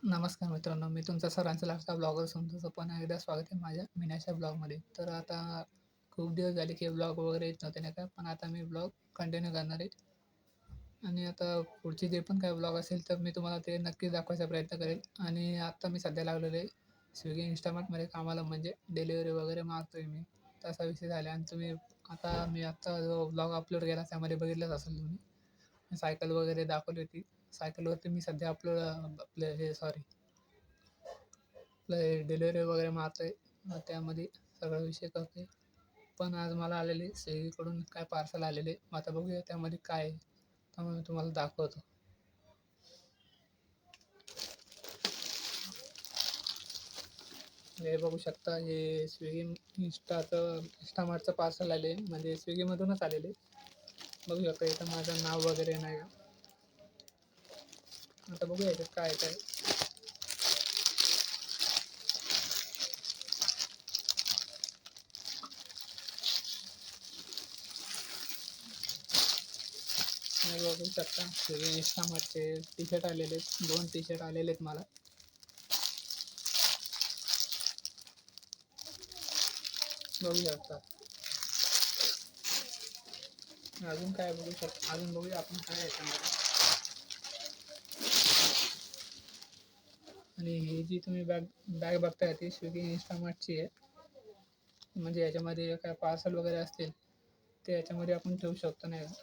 नमस्कार मित्रांनो, मी तुमचा सर्वांचा लाडका ब्लॉगर तुमचं पुन्हा एकदा स्वागत आहे माझ्या मीनाच्या ब्लॉगमध्ये. तर आता खूप दिवस झाले की ब्लॉग वगैरे येत नव्हते नाही का, पण आता मी ब्लॉग कंटिन्यू करणार आहे आणि आता पुढचे जे पण काही ब्लॉग असेल तर मी तुम्हाला ते नक्कीच दाखवायचा प्रयत्न करेल. आणि आता मी सध्या लागलेलो आहे स्विगी, इन्स्टामार्टमध्ये कामाला, म्हणजे डिलिव्हरी वगैरे मारतोय मी. तसा विषय झाला आणि मी आत्ता जो ब्लॉग अपलोड केला त्यामध्ये बघितलंच असेल तुम्ही. सायकल वगैरे दाखवली होती. सायकलवरती मी सध्या आपलं हे सॉरी आपलं डिलिव्हरी वगैरे मारतोय. मग त्यामध्ये सगळा विषय करतोय. पण आज मला आलेले स्विगीकडून काय पार्सल आलेले. मग आता बघूया त्यामध्ये काय आहे. त्यामुळे मी तुम्हाला दाखवतो. हे बघू शकता, हे स्विगी इंस्टामार्टचं पार्सल आले, म्हणजे स्विगीमधूनच आलेले. बघू शकता इथं माझं नाव वगैरे नाही का. आता बघूया याच्यात काय काय. हे बघू शकता स्विगी इंस्टामार्टचे टी शर्ट आलेले आहेत. 2 टी शर्ट आलेले आहेत मला. बघू शकता. अजून काय बघू शकता, अजून बघूया आपण काय आहे याच्यामध्ये. आणि ही जी तुम्ही बॅग बॅग बघताय ती स्विगी इन्स्टामार्टची आहे. म्हणजे याच्यामध्ये काय पार्सल वगैरे असतील ते याच्यामध्ये आपण ठेवू शकतो नाही का.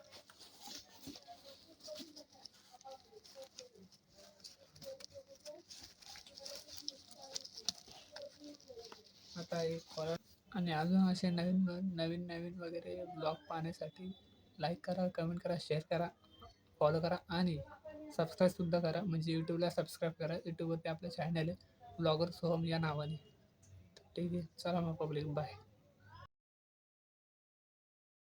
आता एक परत आणि अजून असे नवीन नवीन नवीन वगैरे ब्लॉग पाहण्यासाठी लाईक करा, कमेंट करा, शेअर करा, फॉलो करा आणि सबस्क्राईबसुद्धा करा. म्हणजे यूट्यूबला सबस्क्राईब करा. यूट्यूबवरती आपलं चॅनल आहे ब्लॉगर सोहम या नावाने. ठीक आहे, चला मग पब्लिक, बाय.